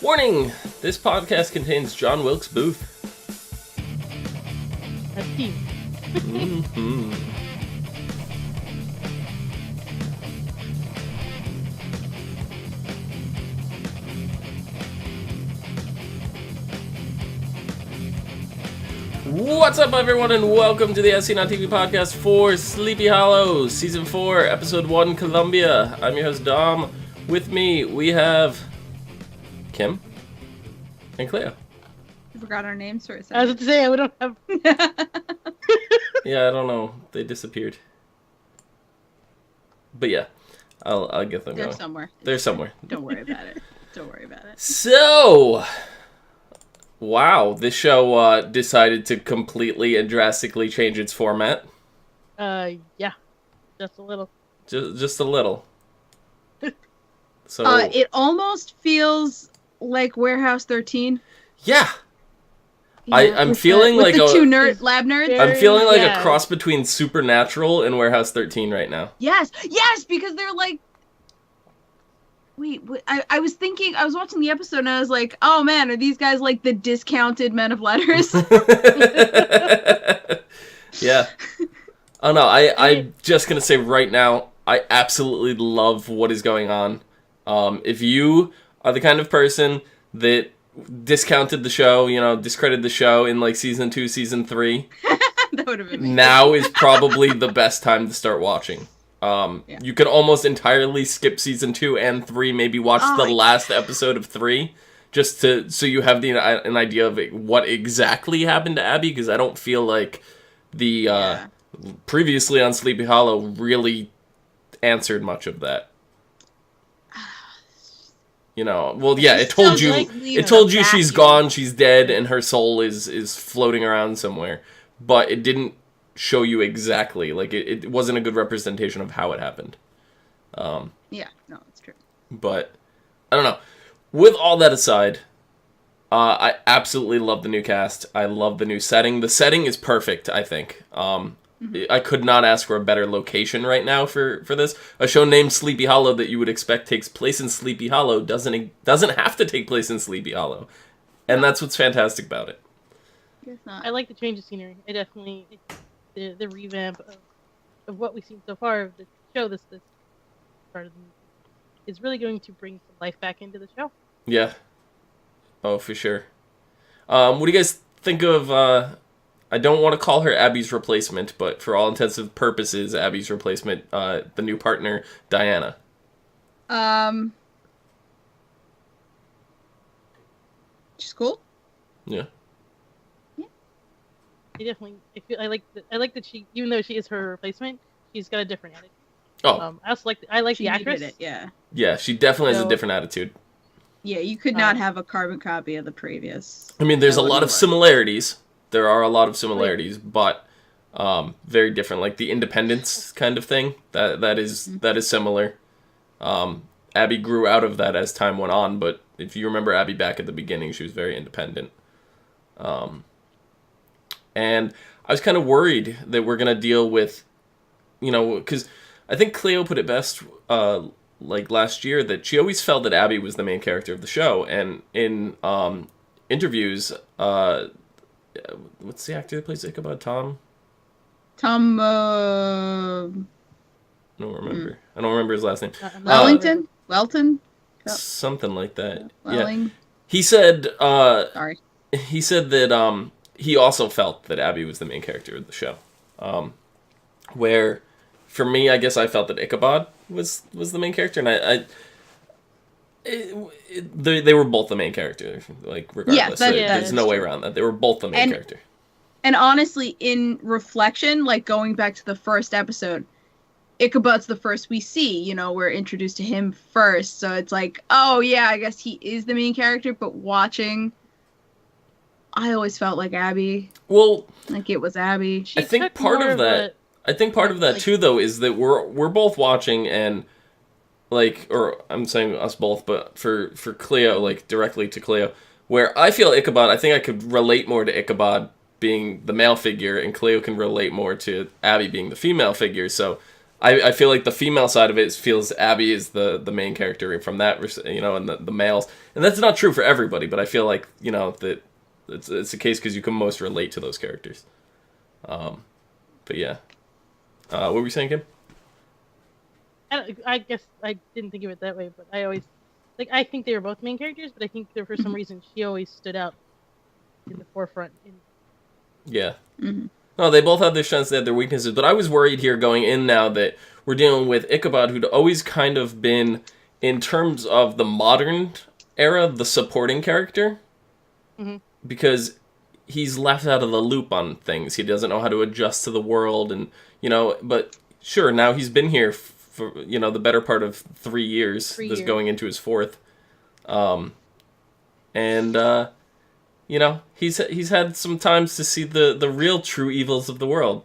Warning! This podcast contains John Wilkes Booth. That's cute. Mm-hmm. What's up, everyone, and welcome to the ASOTV podcast for Sleepy Hollow, Season 4, Episode 1, Columbia. I'm your host, Dom. With me, we have Kim and Clio. I forgot our names for a second. I was about to say, we don't have... Yeah, I don't know. They disappeared. But yeah, I'll get them They're going. somewhere. They're somewhere. Don't worry about it. Don't worry about it. So, wow, this show decided to completely and drastically change its format. Yeah. Just a little. Just a little. So It almost feels like Warehouse 13. yeah. Yeah, I'm feeling with like the a- two lab nerds. I'm feeling like Yeah. a cross between Supernatural and Warehouse 13 right now. Yes, because they're like. Wait, I was thinking, I was watching the episode and I was like, oh man, are these guys like the discounted Men of Letters? Yeah. Oh no, I'm just gonna say right now, I absolutely love what is going on. If you are the kind of person that discounted the show, discredited the show in like season 2, season 3, That would have been me. now is probably the best time to start watching. You can almost entirely skip season 2 and 3, maybe watch the last episode of 3, just so you have an idea of what exactly happened to Abby, because I don't feel like the previously on Sleepy Hollow really answered much of that. It told you she's gone, she's dead, and her soul is floating around somewhere, but it didn't show you exactly, like it wasn't a good representation of how it happened. Yeah, no, it's true. But I don't know. With all that aside, I absolutely love the new cast. I love the new setting. The setting is perfect, I think. I could not ask for a better location right now for this. A show named Sleepy Hollow that you would expect takes place in Sleepy Hollow doesn't have to take place in Sleepy Hollow. And that's what's fantastic about it. Guess not. I like the change of scenery. I definitely... The revamp of what we've seen so far of the show, this part of the, is really going to bring some life back into the show. Yeah. Oh, for sure. What do you guys think of... I don't want to call her Abby's replacement, but for all intents and purposes, Abby's replacement, the new partner, Diana. She's cool. Yeah. I like that she, even though she is her replacement, she's got a different attitude. Oh. I like She the actress. needed it, yeah. Yeah, she definitely has a So- different attitude. Yeah, you could not have a carbon copy of the previous. I mean, there's a That lot of wouldn't work. similarities. There are a lot of similarities, but very different. Like the independence kind of thing, that is similar. Abby grew out of that as time went on, but if you remember Abby back at the beginning, she was very independent. And I was kind of worried that we're going to deal with, because I think Clio put it best, like last year, that she always felt that Abby was the main character of the show. And in interviews, what's the actor that plays Ichabod? Tom? Tom, I don't remember. I don't remember his last name. Wellington? Welton? Something like that. Welling? Yeah. He said, Sorry. he said that he also felt that Abby was the main character of the show. Where, for me, I guess I felt that Ichabod was the main character, and they were both the main character, like, regardless. There's no way around that. They were both the main character. And honestly, in reflection, like going back to the first episode, Ichabod's the first we see, we're introduced to him first. So it's like, oh yeah, I guess he is the main character, but watching, I always felt like Abby. Well, like it was Abby. I think part of that too, though, is that we're both watching, and or I'm saying us both, but for Clio, like directly to Clio, where I feel Ichabod, I think I could relate more to Ichabod being the male figure, and Clio can relate more to Abby being the female figure. So I feel like the female side of it feels Abby is the main character from that, and the males. And that's not true for everybody, but I feel like, that it's the case because you can most relate to those characters. But yeah. What were you saying, Kim? I guess I didn't think of it that way, but I always, I think they were both main characters, but I think that for some reason she always stood out in the forefront. Yeah. Mm-hmm. No, they both had their strengths, they had their weaknesses, but I was worried here going in now that we're dealing with Ichabod, who'd always kind of been, in terms of the modern era, the supporting character. Mm-hmm. Because he's left out of the loop on things. He doesn't know how to adjust to the world, and, but sure, now he's been here for, the better part of 3 years. This going into his 4th. He's had some times to see the real true evils of the world.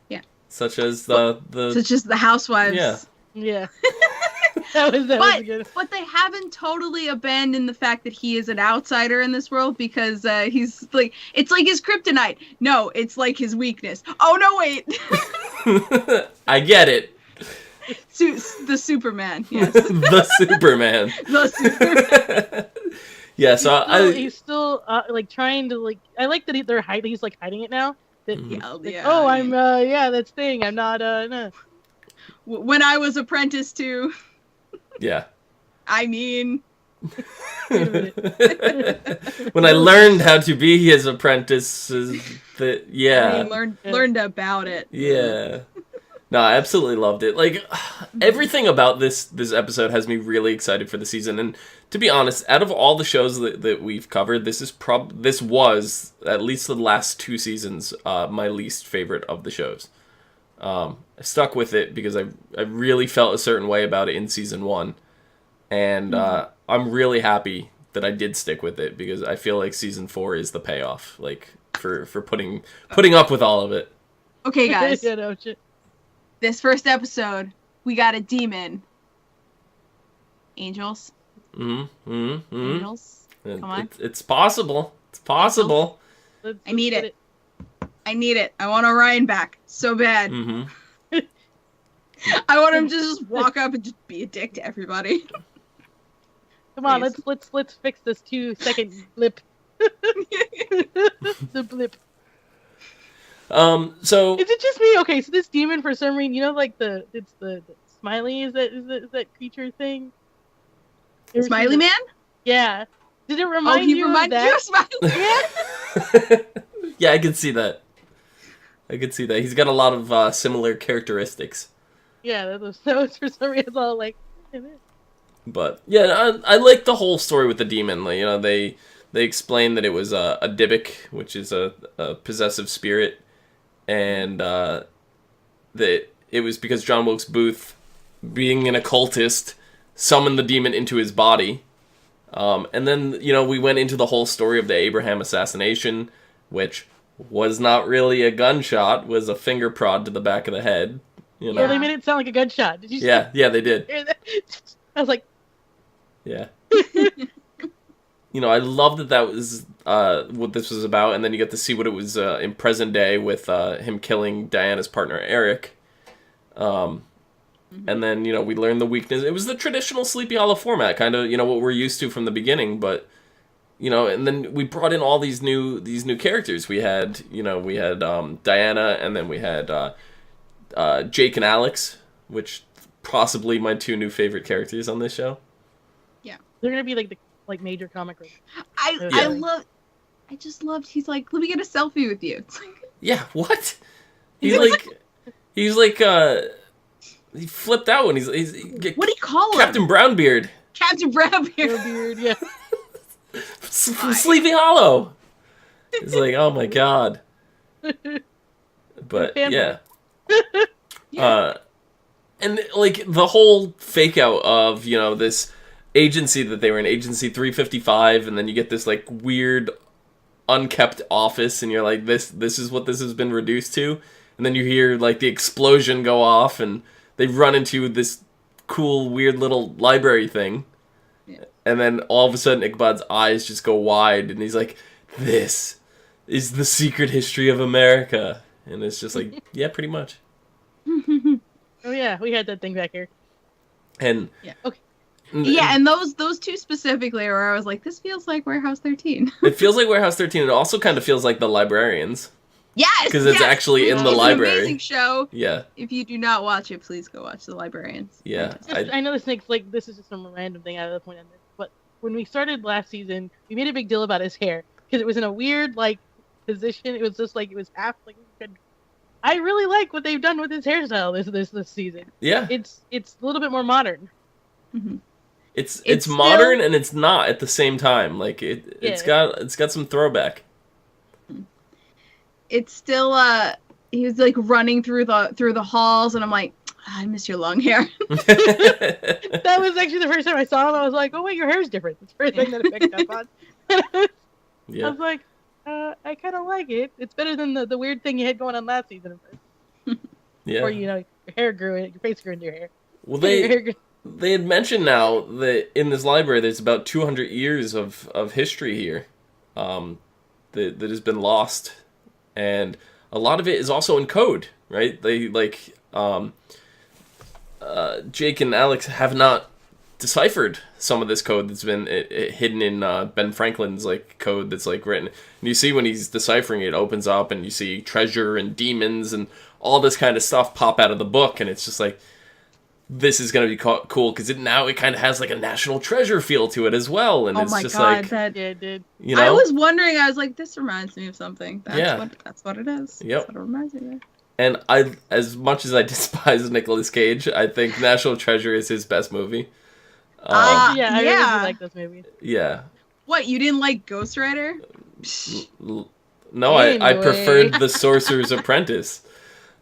Yeah. Such as the housewives. Yeah. Yeah. that was good. But they haven't totally abandoned the fact that he is an outsider in this world, because he's it's like his kryptonite. No, it's like his weakness. Oh no, wait. I get it. The Superman, yes. The Superman. The Superman. Yeah, so he's still trying to I like that they're hiding. He's hiding it now. That I'm that's thing. I'm not no. When I was apprentice to. Yeah. I mean. When I learned how to be his apprentice, learned about it. Yeah. No, I absolutely loved it. Everything about this episode has me really excited for the season. And to be honest, out of all the shows that we've covered, this was, at least the last 2 seasons, my least favorite of the shows. I stuck with it because I really felt a certain way about it in season 1. And I'm really happy that I did stick with it, because I feel like season 4 is the payoff, for putting up with all of it. Okay, guys. This first episode, we got a demon. Angels. Angels. Come on. It's possible. It's possible. I need it. I want Orion back so bad. Mm-hmm. I want him to just walk up and just be a dick to everybody. Come on, let's fix this 2-second blip. The blip. So is it just me? Okay, so this demon, for some reason, it's the Smiley, is that creature thing? Smiley Man? Yeah. Did it remind you of that? You of Smiley Man? Yeah, I can see that. He's got a lot of similar characteristics. Yeah, that was for some reason all But yeah, I like the whole story with the demon. They explained that it was a Dybbuk, which is a possessive spirit, and that it was because John Wilkes Booth, being an occultist, summoned the demon into his body. And then, we went into the whole story of the Abraham assassination, which was not really a gunshot, was a finger prod to the back of the head. Yeah, they made it sound like a gunshot. Did you see? Yeah, they did. I was like... Yeah. I love that was what this was about, and then you get to see what it was in present day with him killing Diana's partner, Eric. And then, we learned the weakness. It was the traditional Sleepy Hollow format, kind of, what we're used to from the beginning, but, and then we brought in all these new characters. We had, Diana, and then we had Jake and Alex, which possibly my 2 new favorite characters on this show. Yeah. They're going to be the major comic relief. I just loved, he's like, let me get a selfie with you. It's like, yeah, what? He flipped out when he's what do you call him? Captain Brownbeard. Captain Brownbeard. Brownbeard, yeah. From Sleepy Hollow. He's like, oh my god. But yeah. And the whole fake out of, this agency that they were in, Agency 355, and then you get this weird unkept office, and you're like, this is what this has been reduced to. And then you hear the explosion go off, and they run into this cool weird little library thing. Yeah. And then all of a sudden Ichabod's eyes just go wide, and he's like, this is the secret history of America. And it's just like, yeah, pretty much. Oh yeah, we had that thing back here. And Yeah. Okay. Yeah, and those two specifically, where I was like, this feels like Warehouse 13. it feels like Warehouse 13. It also kind of feels like The Librarians. Yes, 'Cause it's actually in the It's library. An amazing show. Yeah. If you do not watch it, please go watch The Librarians. Yeah. I know this makes this is just some random thing out of the point on this, but when we started last season, we made a big deal about his hair because it was in a weird position. It was just it was half I really like what they've done with his hairstyle this season. Yeah. It's a little bit more modern. Mm-hmm. It's modern and it's not at the same time. It's got some throwback. It's still he was running through the halls, and I'm like, I miss your long hair. That was actually the first time I saw him. I was like, oh wait, your hair's different. It's the first thing that I picked up on. Yeah. I was like, I kind of like it. It's better than the weird thing you had going on last season. Yeah. Or your hair grew, your face grew into your hair. Well, they had mentioned now that in this library there's about 200 years of history here, that has been lost, and a lot of it is also in code, right? They Jake and Alex have not deciphered some of this code that's been hidden in Ben Franklin's code that's written. And you see when he's deciphering it opens up and you see treasure and demons and all this kind of stuff pop out of the book, and it's just this is going to be cool because it kind of has a national treasure feel to it as well, and oh it's my just God, Yeah, it did. you know. I was wondering. I was like, this reminds me of something. That's what it is. Yep. That's what it reminds me of. And as much as I despise Nicolas Cage, I think National Treasure is his best movie. I really do like this movie. Yeah. What, you didn't like Ghost Rider? No, I preferred The Sorcerer's Apprentice.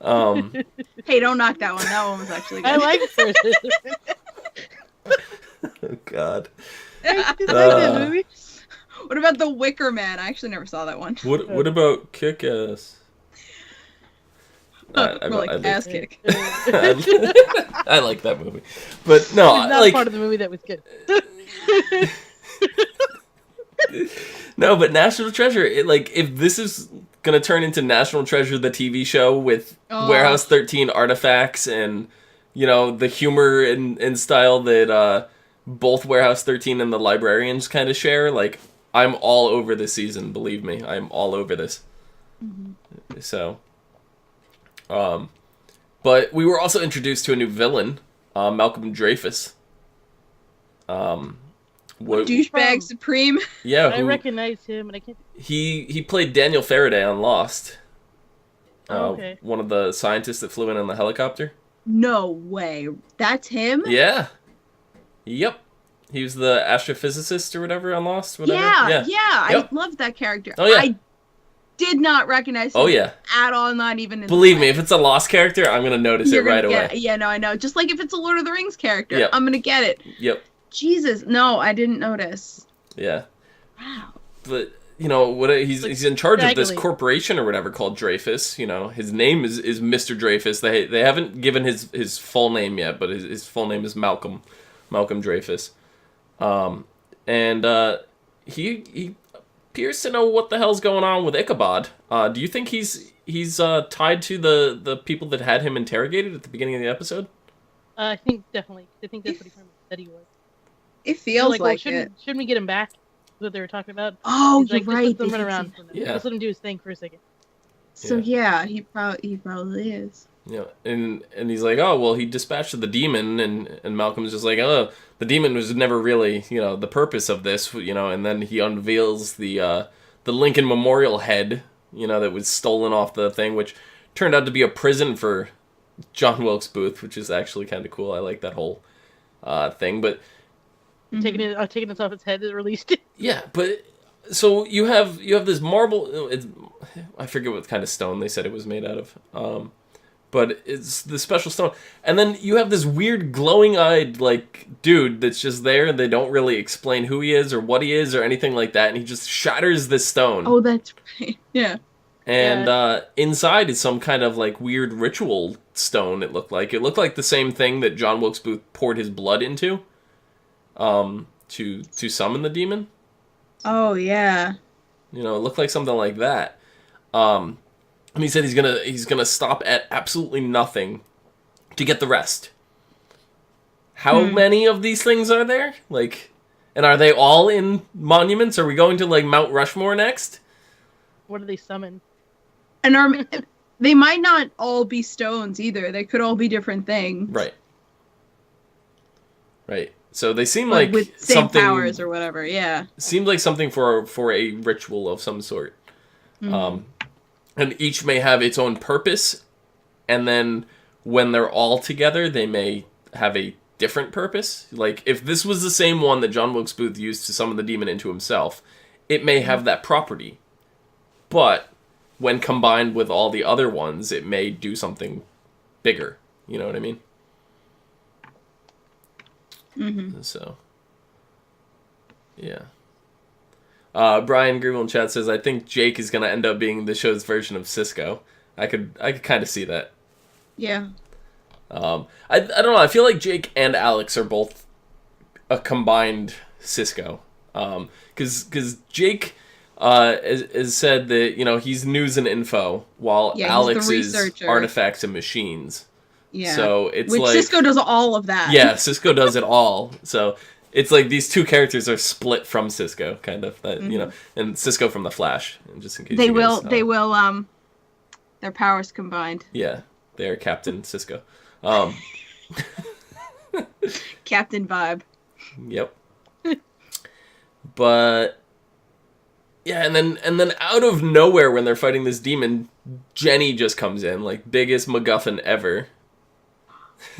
Hey, don't knock that one. That one was actually good. I like Sorcerer's Oh God. I did like that movie. What about The Wicker Man? I actually never saw that one. What about Kick-Ass? More like Ass Kick. I like that movie, but no, It's not part of the movie that was good. No, but National Treasure, if this is gonna turn into National Treasure, the TV show with Warehouse 13 artifacts and the humor and style that both Warehouse 13 and the Librarians kind of share, I'm all over this season. Believe me, I'm all over this. Mm-hmm. So. But we were also introduced to a new villain, Malcolm Dreyfus. Douchebag Supreme. Yeah, I recognize him, and I can't. He played Daniel Faraday on Lost. Okay. One of the scientists that flew in on the helicopter. No way. That's him? Yeah. Yep. He was the astrophysicist or whatever on Lost. Whatever. Yeah. Yep. I loved that character. Oh yeah. I did not recognize him at all, not even in Believe me, if it's a Lost character, I'm going to notice it right away. Yeah, no, I know. Just like if it's a Lord of the Rings character, Yep. I'm going to get it. Yep. Jesus, no, I didn't notice. Yeah. Wow. But, he's in charge of this corporation or whatever called Dreyfus. His name is Mr. Dreyfus. They haven't given his full name yet, but his full name is Malcolm Dreyfus. And he appears to know what the hell's going on with Ichabod. Do you think he's tied to the people that had him interrogated at the beginning of the episode? I think definitely. I think that's what he said he was. It feels it. Shouldn't we get him back? That's what they were talking about. Oh, you're right. Just let them run around for them. Yeah. Just let him do his thing for a second. So yeah, he probably is. Yeah, and he's like, oh well, he dispatched the demon, and Malcolm's just like, oh, the demon was never really the purpose of this, and then he unveils the Lincoln Memorial head, that was stolen off the thing, which turned out to be a prison for John Wilkes Booth, which is actually kind of cool. I like that whole thing, but taking it off its head and released it. Yeah, but so you have this marble. I forget what kind of stone they said it was made out of. But it's the special stone. And then you have this weird glowing-eyed, dude that's just there, and they don't really explain who he is or what he is or anything like that, and he just shatters this stone. Oh, that's right. Yeah. And inside is some kind of, weird ritual stone, it looked like. It looked like the same thing that John Wilkes Booth poured his blood into, to summon the demon. Oh, yeah. It looked like something like that. And he said he's gonna stop at absolutely nothing to get the rest. How many of these things are there? Like, and are they all in monuments? Are we going to, like, Mount Rushmore next? What do they summon? And they might not all be stones either. They could all be different things. Right. Right. So they seem But like with same something powers or whatever, yeah. seemed like something for a ritual of some sort. And each may have its own purpose, and then when they're all together, they may have a different purpose. Like, if this was the same one that John Wilkes Booth used to summon the demon into himself, it may have that property. But when combined with all the other ones, it may do something bigger. You know what I mean? So, yeah. Brian Greenwell in chat says, I think Jake is going to end up being the show's version of Cisco. I could kind of see that. Yeah. I don't know. I feel like Jake and Alex are both a combined Cisco. Because Jake has said that, you know, he's news and info, while Alex is artifacts and machines. Yeah. So it's Which like Cisco does all of that. Yeah, Cisco does it all. So it's like these two characters are split from Cisco, kind of. That you know, and Cisco from the Flash. Just in case they will. Their powers combined. Yeah, they are Captain Cisco. Captain Vibe. Yep. But yeah, and then out of nowhere when they're fighting this demon, Jenny just comes in, like biggest MacGuffin ever.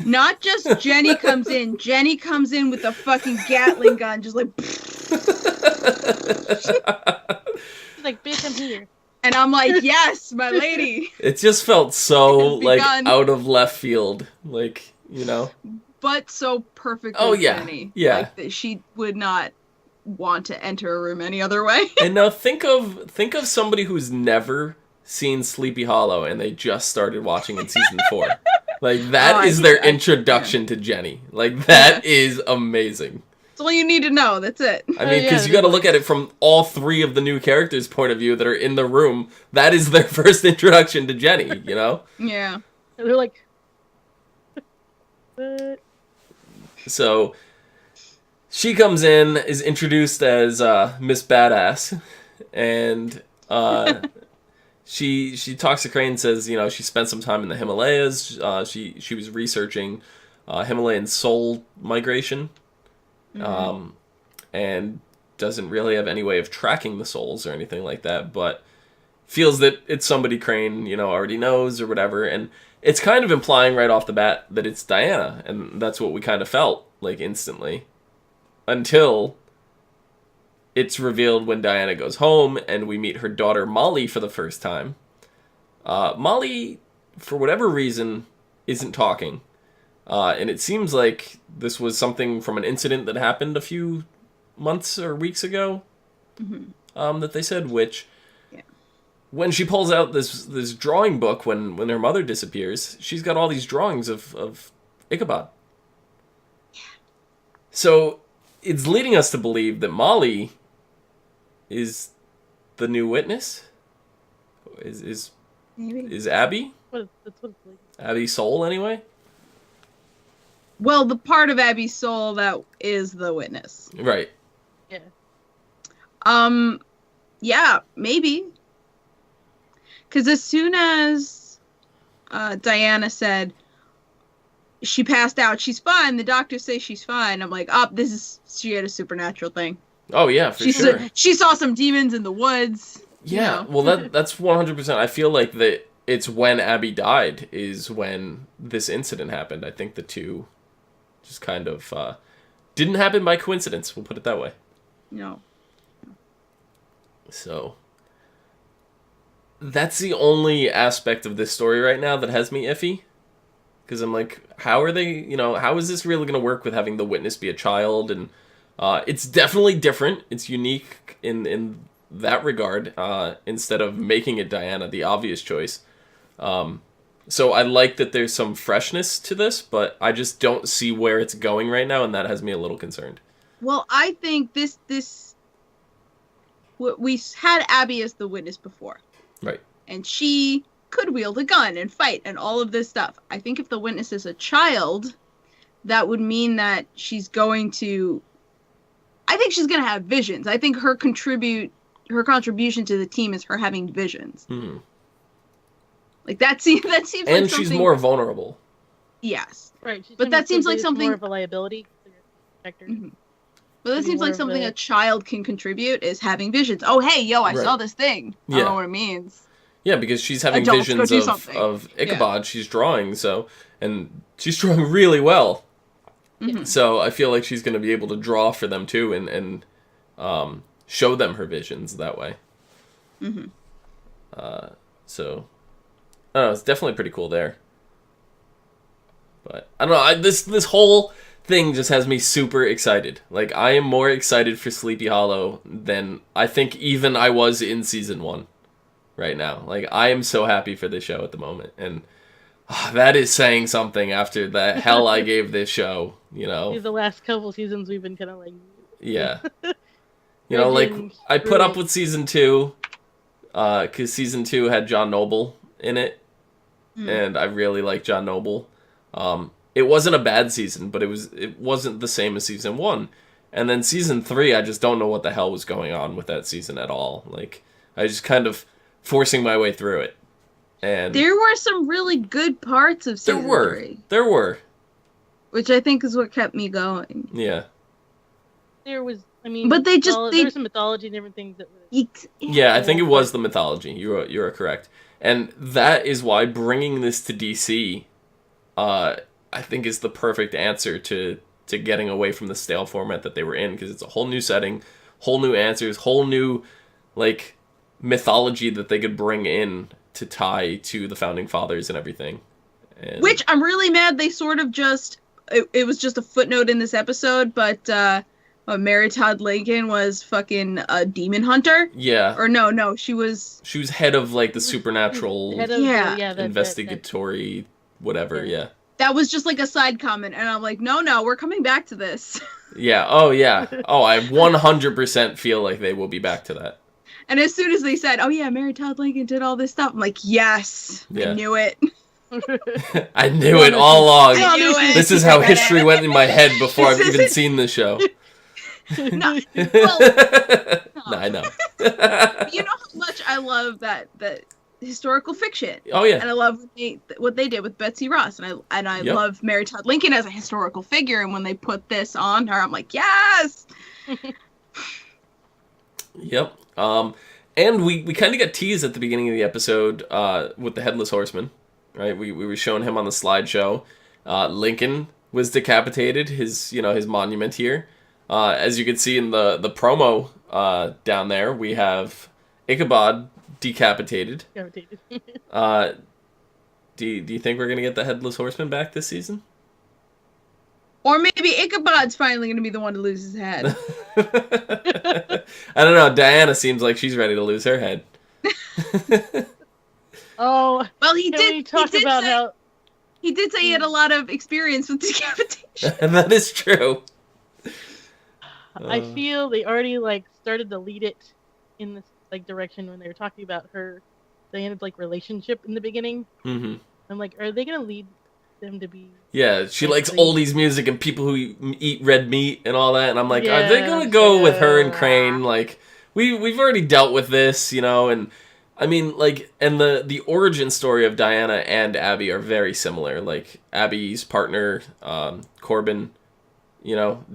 Not just Jenny comes in. Jenny comes in with a fucking Gatling gun, just like. She's like, bitch, I'm here. And I'm like, yes, my lady. It just felt so like out of left field, like, you know. But so perfectly Jenny. Yeah. Like that she would not want to enter a room any other way. And now think of somebody who's never seen Sleepy Hollow and they just started watching in season 4. Like that is their introduction to Jenny. Like that is amazing. That's all you need to know. That's it. I mean, because you got to look at it from all 3 of the new characters' point of view that are in the room. That is their first introduction to Jenny, you know? Yeah. And they're like, So, she comes in, is introduced as Miss Badass, and she talks to Crane and says, you know, she spent some time in the Himalayas. She was researching Himalayan soul migration. And doesn't really have any way of tracking the souls or anything like that, but feels that it's somebody Crane, you know, already knows or whatever, and it's kind of implying right off the bat that it's Diana, and that's what we kind of felt, like, instantly. Until it's revealed when Diana goes home, and we meet her daughter Molly for the first time. Molly, for whatever reason, isn't talking. And it seems like this was something from an incident that happened a few months or weeks ago, that they said, which, when she pulls out this drawing book when her mother disappears, she's got all these drawings of Ichabod. Yeah. So it's leading us to believe that Molly is the new witness? Is Abby? that's what it's like. Abby's soul, anyway? Well, the part of Abby's soul that is the witness. Right. Yeah. Yeah, maybe. Because as soon as Diana said she passed out, she's fine, the doctors say she's fine, I'm like, she had a supernatural thing. Oh, yeah, for sure. She saw some demons in the woods. Yeah, you know. well, that's 100%. I feel like that it's when Abby died is when this incident happened. I think the two just kind of didn't happen by coincidence. We'll put it that way. No. So that's the only aspect of this story right now that has me iffy. Because I'm like, how is this really going to work with having the witness be a child? And it's definitely different. It's unique in that regard, instead of making it Diana, the obvious choice. So I like that there's some freshness to this, but I just don't see where it's going right now, and that has me a little concerned. Well, I think we had Abby as the witness before. Right. And she could wield a gun and fight and all of this stuff. I think if the witness is a child, that would mean that she's going to have visions. I think her contribution to the team is her having visions. Mm-hmm. Like that seems like something. And she's more vulnerable. Yes. Right. But that seems like something more of a liability. Mm-hmm. But that seems like something a child can contribute is having visions. Oh, hey, yo, I saw this thing. I don't know what it means. Yeah, because she's having Adults, visions of Ichabod. She's drawing, and she's drawing really well. Mm-hmm. So I feel like she's going to be able to draw for them too, and show them her visions that way. Mm-hmm. So I don't know. It's definitely pretty cool there. But I don't know. This whole thing just has me super excited. Like, I am more excited for Sleepy Hollow than I think even I was in season 1 right now. Like, I am so happy for this show at the moment. And that is saying something after the hell I gave this show, you know. The last couple seasons we've been kind of like... Yeah. You know, like, I put up with season 2, because season 2 had John Noble in it. And I really like John Noble. It wasn't a bad season, but it wasn't the same as season 1. And then season 3, I just don't know what the hell was going on with that season at all. Like, I just kind of forcing my way through it. And there were some really good parts of season 3. There were. Which I think is what kept me going. Yeah. There was, I mean, but there was some mythology and different things that were... Yeah, I think it was the mythology. You're correct. And that is why bringing this to DC, I think is the perfect answer to getting away from the stale format that they were in, because it's a whole new setting, whole new answers, whole new, like, mythology that they could bring in to tie to the Founding Fathers and everything. Which I'm really mad they sort of just... It was just a footnote in this episode, but Mary Todd Lincoln was fucking a demon hunter. Yeah. Or no, she was... She was head of, like, the supernatural investigatory whatever, yeah. That was just like a side comment, and I'm like, no, we're coming back to this. Yeah, oh yeah. Oh, I 100% feel like they will be back to that. And as soon as they said, oh yeah, Mary Todd Lincoln did all this stuff, I'm like, yes, yeah. I knew it. I knew it all along. I knew it. This is how history went in my head before I've even seen the show. No, I know. You know how much I love that historical fiction. Oh yeah. And I love what they did with Betsy Ross, and I love Mary Todd Lincoln as a historical figure. And when they put this on her, I'm like, yes. Yep. And we kind of got teased at the beginning of the episode with the Headless Horseman, right? We were showing him on the slideshow. Lincoln was decapitated, his monument here. As you can see in the promo down there, we have Ichabod decapitated. Do you think we're gonna get the Headless Horseman back this season? Or maybe Ichabod's finally gonna be the one to lose his head. I don't know. Diana seems like she's ready to lose her head. Oh, well, he did say he had a lot of experience with decapitation. That is true. I feel they already started to lead it in this direction when they were talking about her Diana's relationship in the beginning. Mm-hmm. I'm like, are they gonna lead them to be? Yeah, she likes oldies music and people who eat red meat and all that, and I'm like, are they gonna go with her and Crane? Like, we've already dealt with this, and I mean, and the origin story of Diana and Abby are very similar. Like, Abby's partner, Corbin,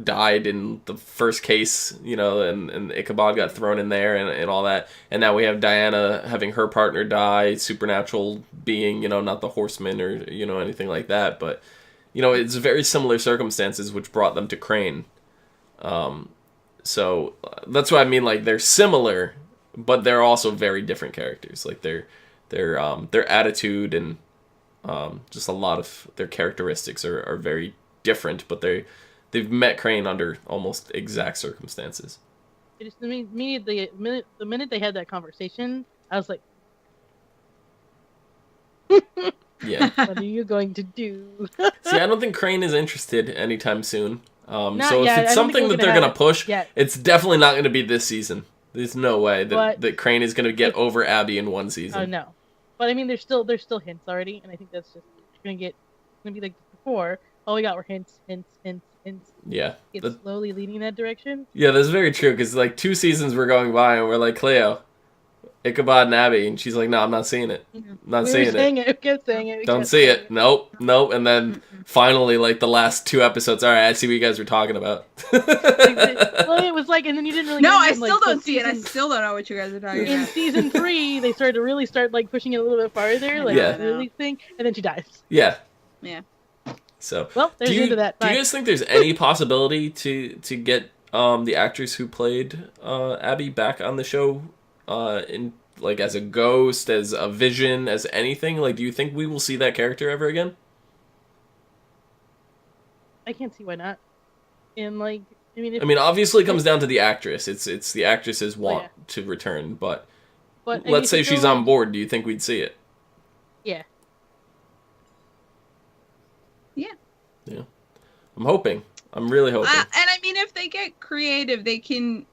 died in the first case, and Ichabod got thrown in there and all that. And now we have Diana having her partner die, supernatural being, not the horseman or, anything like that. But, it's very similar circumstances which brought them to Crane. So that's what I mean. They're similar, but they're also very different characters. Their attitude and just a lot of their characteristics are very different, but they've met Crane under almost exact circumstances. It just, the minute they had that conversation, I was like, yeah. What are you going to do? See, I don't think Crane is interested anytime soon. So if it's something that they're going to push, it's definitely not going to be this season. There's no way that Crane is going to get over Abby in one season. Oh, no. But I mean, there's still hints already, and I think that's just gonna be like before. All we got were hints. Yeah. It's slowly leading in that direction. Yeah, that's very true, because, like, 2 seasons were going by, and we're like, Cleo, Ichabod and Abby, and she's like, no, I'm not seeing it. Not we seeing were saying it. We kept saying it. Don't see it. Nope. And then finally, like, the last 2 episodes, all right, I see what you guys were talking about. Well, it was like, and then you didn't really. No, I mention, still like, don't see it. I still don't know what you guys are talking in about. season 3, they started to really start like pushing it a little bit farther, like Yeah. the release thing, and then she dies. Yeah. Yeah. So, Well, there's the end of that. do you guys think there's any possibility to get the actress who played Abby back on the show, in like as a ghost, as a vision, as anything? Like, do you think we will see that character ever again? I can't see why not. And like, I mean, obviously, it comes down to the actress. It's the actress's want yeah. to return, but I mean, let's say if you she's go, on board. Do you think we'd see it? Yeah. Yeah. I'm hoping. I'm really hoping. And I mean, if they get creative, they can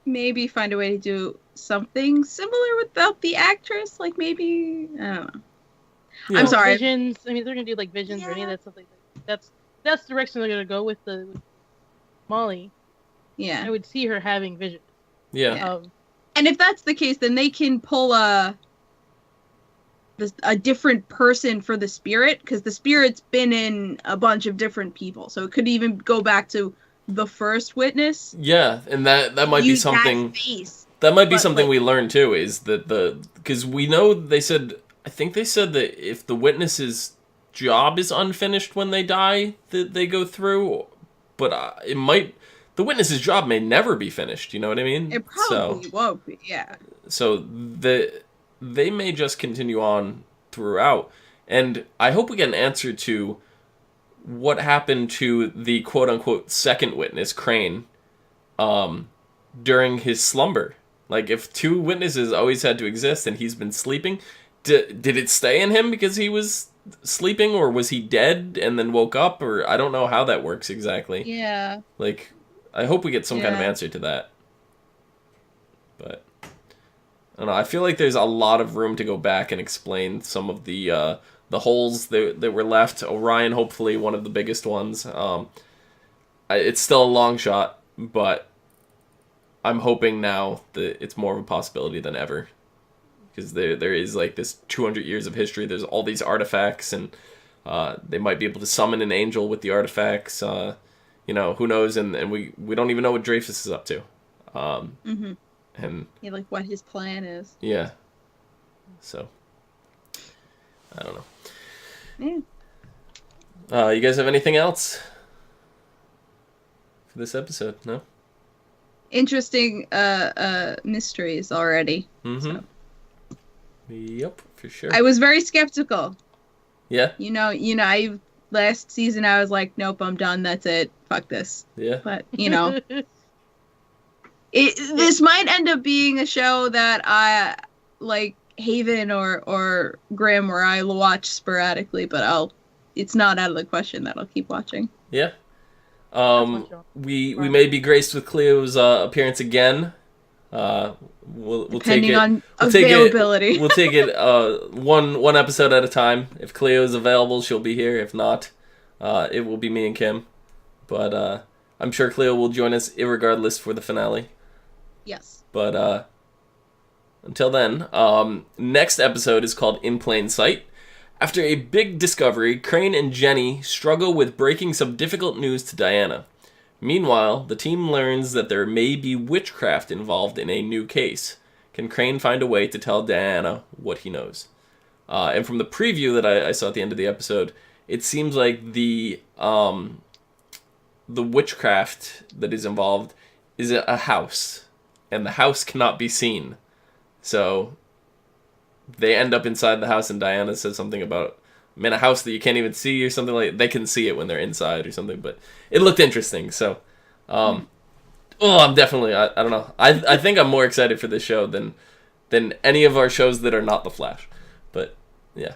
maybe find a way to do something similar without the actress. Like maybe, I don't know. Yeah. I'm sorry. Visions. I mean, they're gonna do like visions or any of that stuff. Like that's the direction they're gonna go with with Molly. Yeah. I would see her having visions. Yeah. And if that's the case, then they can pull a different person for the spirit, because the spirit's been in a bunch of different people, so it could even go back to the first witness. Yeah, and that might be something. That might be something we learn too. Is that because we know I think they said that if the witness's job is unfinished when they die, that they go through, but it might. The witness's job may never be finished. You know what I mean? It probably won't be. Yeah. So they may just continue on throughout. And I hope we get an answer to what happened to the quote-unquote second witness, Crane, during his slumber. Like, if 2 witnesses always had to exist and he's been sleeping, did it stay in him because he was sleeping, or was he dead and then woke up? Or I don't know how that works exactly. Yeah. Like, I hope we get some kind of answer to that. But I don't know. I feel like there's a lot of room to go back and explain some of the holes that were left. Orion, hopefully, one of the biggest ones. It's still a long shot, but I'm hoping now that it's more of a possibility than ever. Because there is like this 200 years of history. There's all these artifacts, and they might be able to summon an angel with the artifacts. Who knows? And we don't even know what Dreyfus is up to. And like what his plan is. Yeah. So, I don't know. Yeah. You guys have anything else for this episode? No? Interesting mysteries already. Mm-hmm. So. Yep, for sure. I was very skeptical. Yeah? Last season I was like, nope, I'm done, that's it. Fuck this. Yeah. But, this might end up being a show that I, like Haven or Grimm, where I watch sporadically, but it's not out of the question that I'll keep watching. Yeah. We may be graced with Cleo's appearance again. We'll take it on availability. We'll take it one episode at a time. If Clio is available, she'll be here. If not, it will be me and Kim. But I'm sure Clio will join us irregardless for the finale. Yes. But until then, next episode is called In Plain Sight. After a big discovery, Crane and Jenny struggle with breaking some difficult news to Diana. Meanwhile, the team learns that there may be witchcraft involved in a new case. Can Crane find a way to tell Diana what he knows? And from the preview that I saw at the end of the episode, it seems like the witchcraft that is involved is a house, and the house cannot be seen. So they end up inside the house, and Diana says something about, I'm in a house that you can't even see, or something like that. They can see it when they're inside or something, but it looked interesting. So, I'm definitely, I don't know. I think I'm more excited for this show than any of our shows that are not The Flash. But, yeah.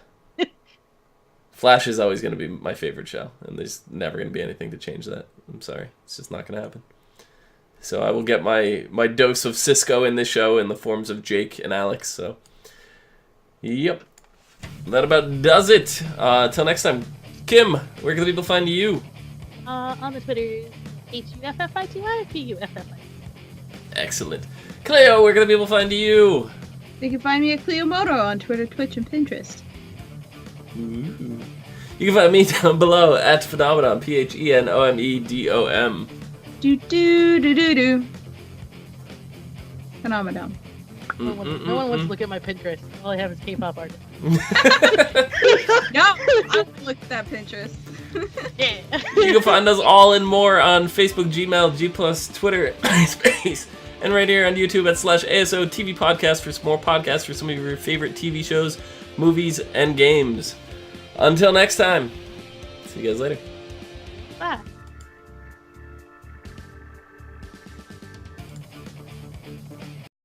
Flash is always going to be my favorite show, and there's never going to be anything to change that. I'm sorry. It's just not going to happen. So I will get my dose of Cisco in this show in the forms of Jake and Alex. So Yep. That about does it. Till next time. Kim, where can the people find you? On the Twitter, HUFFITY, Excellent. Clio, where can the people find you? You can find me at Clio Moto on Twitter, Twitch, and Pinterest. Ooh. You can find me down below at Phenomenon, PHENOMEDOM. Do. Phenomenon. No one wants to look at my Pinterest. All I have is K-pop artists. No, I look at that Pinterest. Yeah. You can find us all and more on Facebook, Gmail, G+, Twitter, MySpace, and right here on YouTube at /ASOTV podcast for some more podcasts for some of your favorite TV shows, movies, and games. Until next time, see you guys later. Bye.